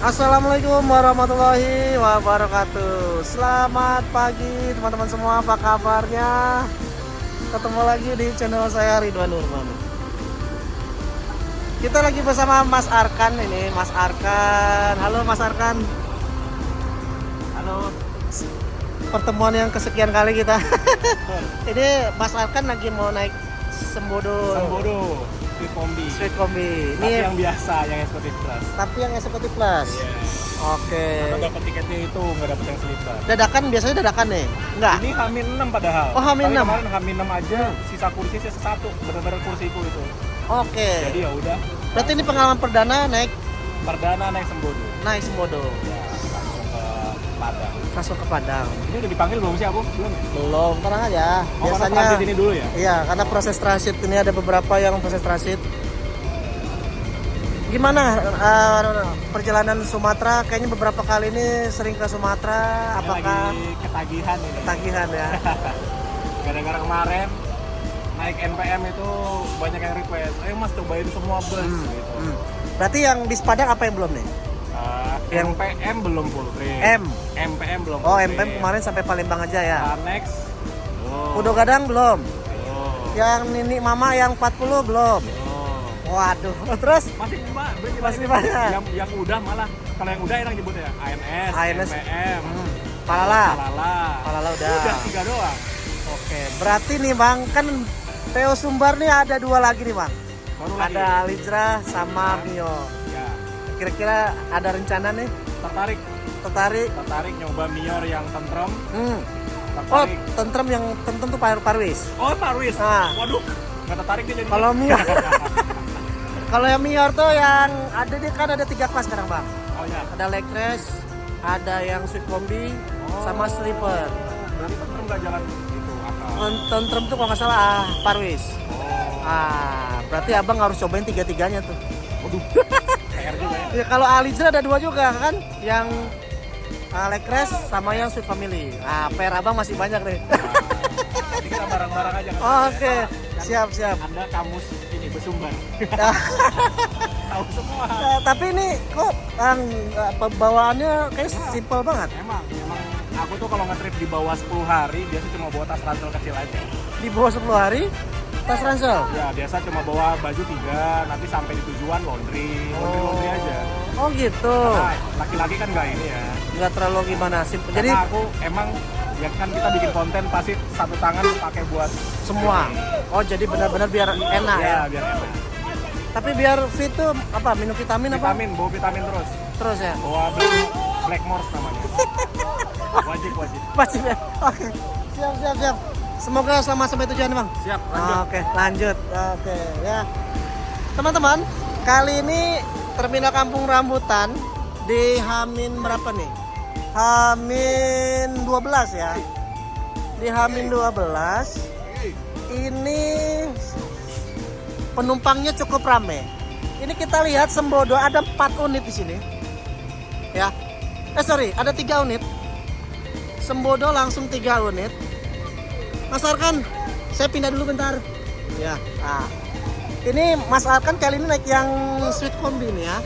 Assalamualaikum warahmatullahi wabarakatuh. Selamat pagi teman-teman semua, apa kabarnya? Ketemu lagi di channel saya Ridwan Nurman. Kita lagi bersama Mas Arkan ini, Mas Arkan. Halo Mas Arkan. Halo. Pertemuan yang kesekian kali kita. Ini Mas Arkan lagi mau naik Sembodo. Sweet Kombi. Sweet Kombi. Tapi Ini yang biasa, yang eksekutif plus. tapi yang eksekutif plus. Oke. Kalau dapat tiketnya itu nggak dapat yang sleeper. Dadakan biasanya dadakan nih? Enggak. Ini H-6 padahal. Oh, H-6. Tapi kemarin H-6 aja, sisa kursi sisa satu, benar-benar kursiku itu. Oke. Jadi ya udah. Berarti ini pengalaman perdana naik Perdana naik Sembodo. Sembodo. Ya, langsung ke Padang. Langsung ke Padang. Ini udah dipanggil belum sih aku? Belum. Belum, tenang aja. Oh, Biasanya karena transit ini dulu ya. iya, karena proses transit ini ada beberapa yang proses transit. Gimana perjalanan Sumatera? Kayaknya beberapa kali ini sering ke Sumatera. Saya Apakah lagi ketagihan ini? ketagihan ya? Gara-gara kemarin naik NPM itu banyak yang request, ayo mas cobain semua bus gitu. Berarti yang di Padang apa yang belum nih? Yang NPM belum full trip. MPM belum full Oh, trip. MPM kemarin sampai Palembang aja ya. Next. Kudo Gadang belum. Oh. Yang Nini Mama yang 40 belum. Waduh, terus Masih banyak. Yang udah malah, kalau yang udah enak nyebutnya ANS. MPM, Palala udah. Udah 3 doang. Oke, berarti nih Bang, kan PO Sumbar nih ada 2 lagi nih Bang. Baru lagi. Ada Alizra sama Mio. Ya. Kira-kira ada rencana nih? Tertarik? Nyoba Mior yang tentrem. Oh, Tertarik. tentrem tuh Parwis. Oh, Parwis. Nah. Waduh, nggak tertarik dia jadi. Kalau Mio kalau yang Mior tuh yang ada dia kan ada 3 kelas sekarang Bang. Oh ya. Ada leg race, ada yang sweet kombi, sama sleeper. Berarti tentrem nggak jalan itu akal. Tentrem tuh kalau nggak salah Parwis. Oh. Berarti abang harus cobain 3-3-nya tuh. Waduh. PR juga ya. Ya, kalau Alizra ada 2 juga kan, yang leg race sama yang sweet family. PR abang masih banyak nih. Jadi kita bareng-bareng aja. Oke, siap. Anda kamus ini Besumbar. Tahu semua. Tapi ini kok pembawaannya kayak simple banget. Emang aku tuh kalau nge-trip di bawah 10 hari biasa cuma bawa tas ransel kecil aja. Di bawah 10 hari tas ransel. Ya biasa cuma bawa baju 3, nanti sampai di tujuan laundry aja. Oh gitu. Nah, laki-laki kan nggak ini ya. Nggak terlalu gimana simple. Jadi Jadi aku emang ya kan kita bikin konten pasti satu tangan pakai buat semua. Oh jadi benar-benar biar enak ya. biar enak. Tapi biar fit tuh apa? Minum vitamin apa? Bawa vitamin terus. Terus ya. Bawa Blackmores namanya. Wajib. Pasti ya. Oke. Siap. Semoga selamat sampai tujuan Bang. Siap, lanjut. Oke, lanjut. Oke, ya. Teman-teman, kali ini Terminal Kampung Rambutan di Hamin berapa nih? Hamin 12 ya. Di Hamin 12 ini penumpangnya cukup ramai. Ini kita lihat Sembodo ada 4 unit di sini. Ya. Ada 3 unit. Sembodo langsung 3 unit. Mas Arkan, saya pindah dulu bentar. Ya. Ini Mas Arkan kali ini naik yang sweet kombi nih ya.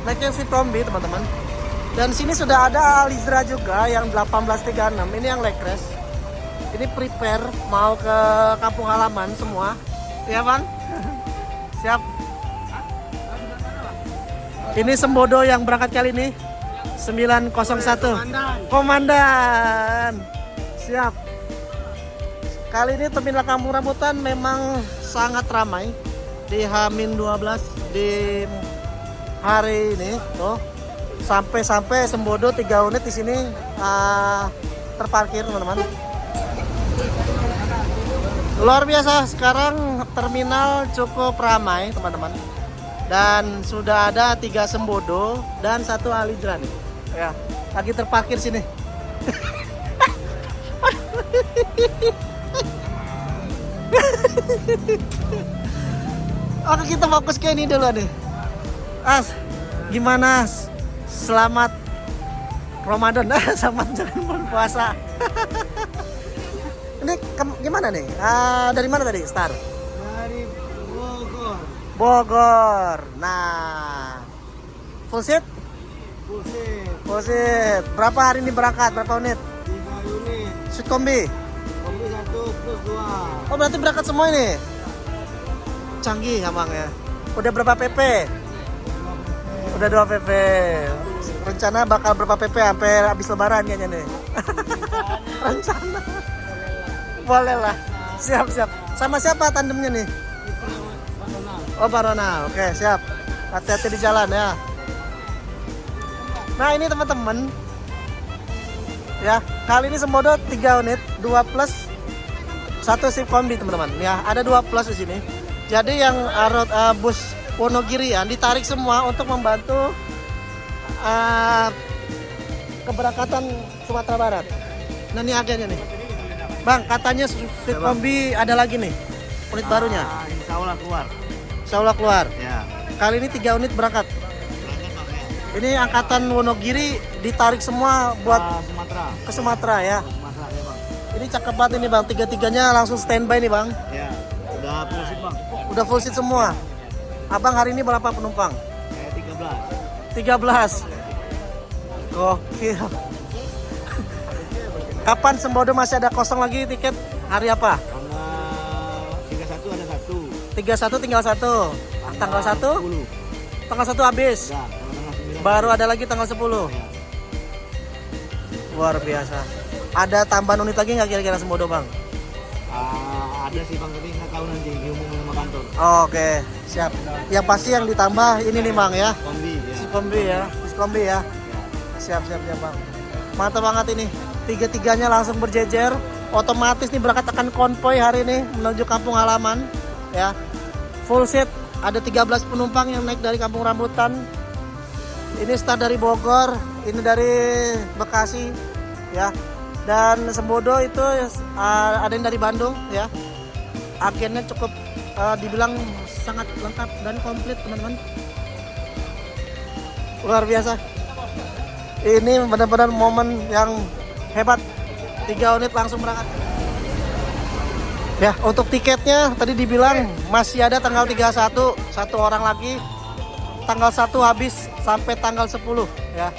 Naik yang sweet kombi teman-teman. Dan sini sudah ada Alizra juga yang 1836. Ini yang leg race. Ini prepare mau ke kampung halaman semua. Ya Bang? Siap. Ini Sembodo yang berangkat kali ini 901. Komandan. Siap. Kali ini Terminal Kampung Rambutan memang sangat ramai di H-12 di hari ini tuh. Sampai Sembodo 3 unit di sini terparkir teman-teman. Luar biasa, sekarang terminal cukup ramai teman-teman. Dan sudah ada 3 Sembodo dan 1 Alizra nih. Ya, lagi terparkir sini. Oke, kita fokus ke ini dulu nih. Gimana? Selamat Ramadan, selamat jalan berpuasa. Ini gimana nih? Dari mana tadi start? Dari Bogor. Bogor. Nah, Full seat? Full seat. Berapa hari ini berangkat? Berapa unit? 3 unit. Suite kombi? Kombi 1 plus 2. Oh berarti berangkat semua ini? Canggih abang ya. Udah berapa PP? Udah 2 PP. Rencana bakal berapa PP sampai habis lebaran kayaknya nih. Rencana. Boleh lah. Siap. Sama siapa tandemnya nih? Oh Barona. Oke siap. Hati-hati di jalan ya. Nah ini teman-teman. Ya kali ini Sembodo 3 unit, 2 plus 1 shift kombi teman-teman. Ya ada 2 plus di sini. Jadi yang bus Wonogiri ya ditarik semua untuk membantu keberangkatan Sumatera Barat. Nah ini agennya nih. Bang katanya shift kombi ada lagi nih unit barunya. Insya Allah keluar. Insya Allah keluar. Ya. Kali ini 3 unit berangkat. Ini angkatan Wonogiri ditarik semua buat Sumatera. ke Sumatera ya. Sumatera ya bang. Ini cakep banget ini bang. 3-3-nya langsung standby nih bang. Ya. Udah full seat bang. Udah full seat semua. Abang hari ini berapa penumpang? Kayak 13. 13. Gokil. Kapan Sembodo masih ada kosong lagi tiket? Hari apa? Tanggal 31 ada 1. 31 tinggal 1. Tanggal 1? 10. Tanggal 1 habis. Ya, tanggal 9. Baru ada lagi tanggal 10. Ya. Luar biasa. Ada tambahan unit lagi nggak kira-kira Sembodo bang? Ada sih bang, tapi nggak tahu nanti diumumin sama kantor. Oke, siap. Yang pasti yang ditambah ini nih bang ya. Kombi ya. Si kombi ya. Si kombi ya. Siap bang. Mantap banget ini. 3-3-nya langsung berjejer. Otomatis nih berangkat akan konvoy hari ini menuju kampung halaman ya. Full seat. Ada 13 penumpang yang naik dari Kampung Rambutan. Ini start dari Bogor, ini dari Bekasi ya. Dan Sembodo itu ada yang dari Bandung ya. Agennya cukup dibilang sangat lengkap dan komplit teman-teman. Luar biasa. Ini benar-benar momen yang hebat. 3 unit langsung berangkat. Ya, untuk tiketnya tadi dibilang masih ada tanggal 31, 1 orang lagi. Tanggal 1 habis sampai tanggal 10 ya.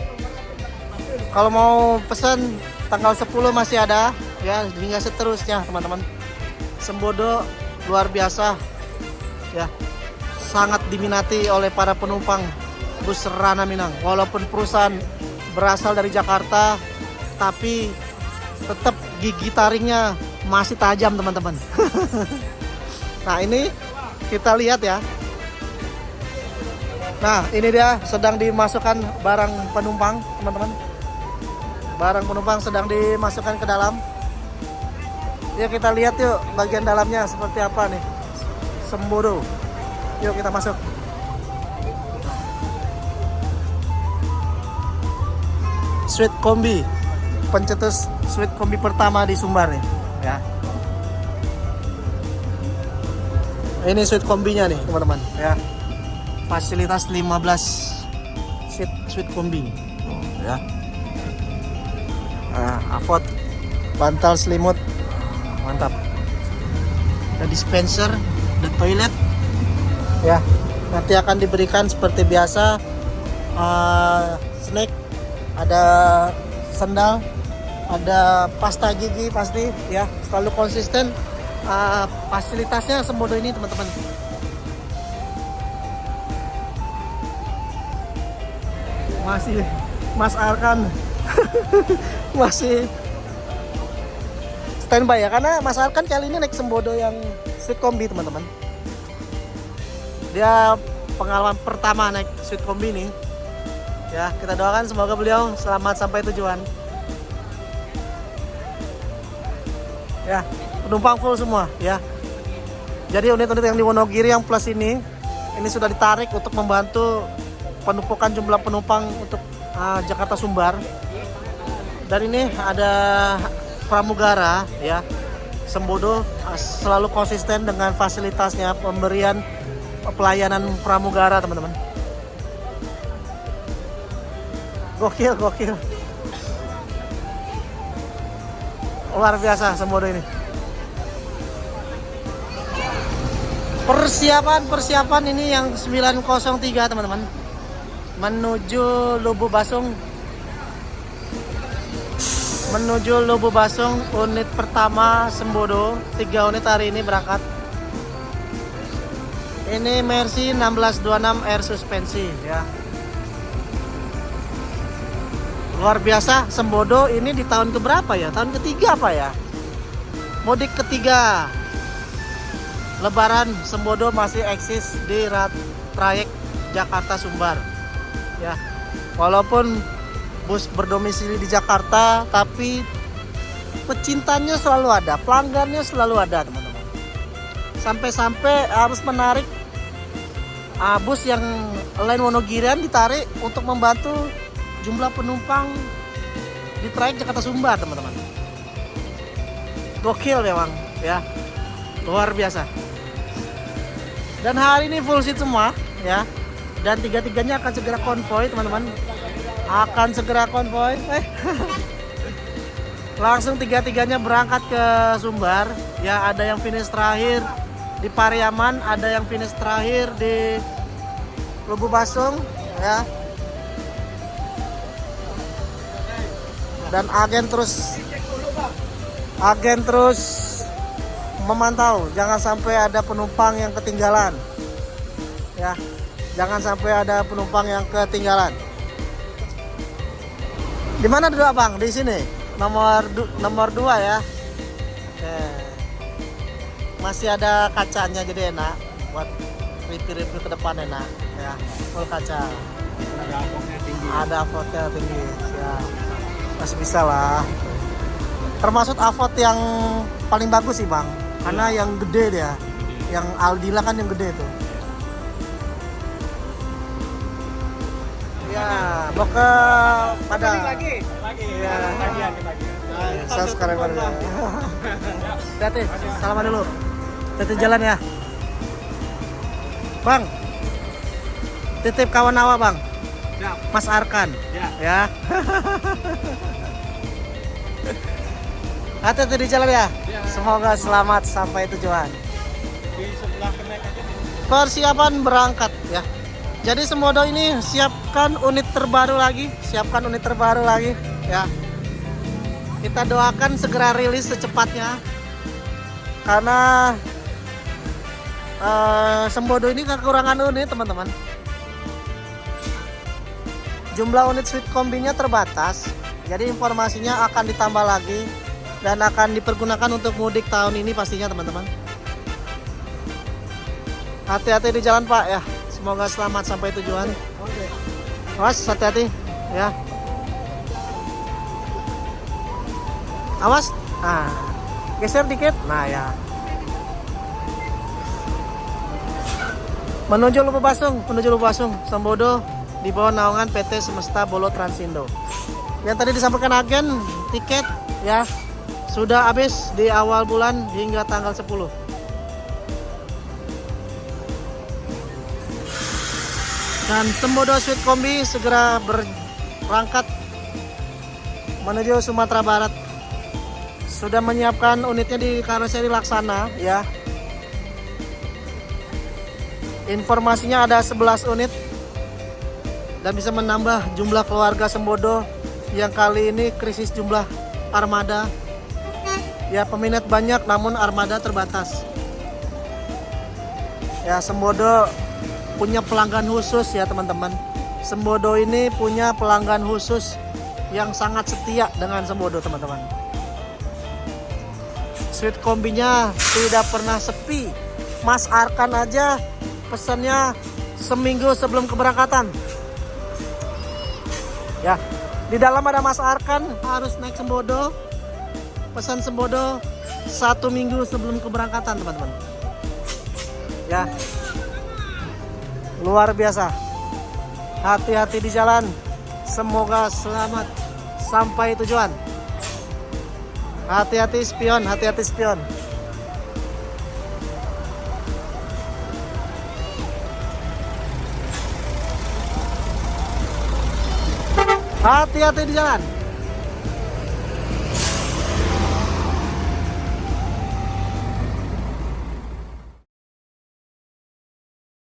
Kalau mau pesan tanggal 10 masih ada ya, hingga seterusnya teman-teman. Sembodo luar biasa ya. Sangat diminati oleh para penumpang bus Rana Minang. Walaupun perusahaan berasal dari Jakarta, tapi tetap gigi taringnya masih tajam teman-teman. Nah ini kita lihat ya. Nah ini dia sedang dimasukkan barang penumpang teman-teman. Barang penumpang sedang dimasukkan ke dalam. Yuk kita lihat yuk bagian dalamnya seperti apa nih Sembodo. Yuk kita masuk. Suite kombi, pencetus suite kombi pertama di Sumbar nih ya. Ini suite kombinya nih teman-teman ya. Fasilitas 15 seat suite kombi ya. Avot, bantal selimut, mantap. Ada dispenser, ada toilet ya. Nanti akan diberikan seperti biasa snack, ada sendal, ada pasta gigi pasti ya. Selalu konsisten fasilitasnya Sembodo ini teman-teman. Masih Mas Arkan masih standby ya, karena Mas Arkan kali ini naik Sembodo yang suite kombi teman-teman. Dia pengalaman pertama naik suite kombi nih ya. Kita doakan semoga beliau selamat sampai tujuan ya. Penumpang full semua ya. Jadi unit-unit yang di Wonogiri yang plus ini sudah ditarik untuk membantu penumpukan jumlah penumpang untuk Jakarta Sumbar. Dan ini ada pramugara ya. Sembodo selalu konsisten dengan fasilitasnya, pemberian pelayanan pramugara teman-teman. Gokil. Luar biasa Sembodo ini. Persiapan ini yang 903 teman-teman. menuju Lubu Basung. Menuju Lubu Basung, unit pertama Sembodo, 3 unit hari ini berangkat. Ini Mercy 1626 air suspensi ya. Luar biasa, Sembodo ini di tahun keberapa ya? Tahun ketiga apa ya? Mudik ketiga. Lebaran Sembodo masih eksis di trayek Jakarta Sumbar. Ya. Walaupun bus berdomisili di Jakarta, tapi pecintanya selalu ada, pelanggannya selalu ada, teman-teman. Sampai-sampai harus menarik bus yang lain Wonogirian ditarik untuk membantu jumlah penumpang di trayek Jakarta Sumbar, teman-teman. Gokil memang ya, luar biasa. Dan hari ini full seat semua ya, dan tiga-tiganya akan segera konvoy, teman-teman. Akan segera konvoy. Langsung tiga-tiganya berangkat ke Sumbar ya. Ada yang finish terakhir di Pariaman, ada yang finish terakhir di Lubu Basung ya. Dan agen terus memantau, jangan sampai ada penumpang yang ketinggalan ya, jangan sampai ada penumpang yang ketinggalan. Di mana dulu abang? Di sini nomor 2 ya. Masih ada kacanya jadi enak buat review ke depan, enak ya, full kaca. Ada avotnya tinggi ya, masih bisa lah. Termasuk avot yang paling bagus sih bang, karena yang gede dia, yang Aldila kan yang gede tuh. Ya, mau ke Padang. Lagi. Ya. Saya sekarang baru. Hati, salaman dulu. Hati jalan ya. Bang, titip kawan awa bang. Siap. Mas Arkan. Ya. Hati-hati di jalan ya. Semoga selamat sampai tujuan. Di sebelah kenek aja. Persiapan berangkat ya. Jadi Sembodo ini siapkan unit terbaru lagi ya. Kita doakan segera rilis secepatnya, karena Sembodo ini kekurangan unit, teman-teman. Jumlah unit suite kombinya terbatas, jadi informasinya akan ditambah lagi dan akan dipergunakan untuk mudik tahun ini pastinya, teman-teman. Hati-hati di jalan Pak ya. Semoga selamat sampai tujuan. Awas, hati-hati ya. Awas. Geser dikit. Nah ya. Menuju Lubu Basung, Sembodo di bawah naungan PT Semesta Bolo Transindo. Yang tadi disampaikan agen, tiket ya sudah habis di awal bulan hingga tanggal 10. Dan Sembodo Suite Kombi segera berangkat menuju Sumatera Barat. Sudah menyiapkan unitnya di karoseri Laksana ya. Informasinya ada 11 unit dan bisa menambah jumlah keluarga Sembodo yang kali ini krisis jumlah armada. Ya, peminat banyak namun armada terbatas. Ya, Sembodo punya pelanggan khusus ya teman-teman. Sembodo ini punya pelanggan khusus yang sangat setia dengan Sembodo, teman-teman. Suite kombinya tidak pernah sepi. Mas Arkan aja pesannya seminggu sebelum keberangkatan. Ya, di dalam ada Mas Arkan, harus naik Sembodo. Pesan Sembodo 1 minggu sebelum keberangkatan, teman-teman. Ya. Luar biasa. Hati-hati di jalan. Semoga selamat sampai tujuan. Hati-hati spion, hati-hati spion. Hati-hati di jalan.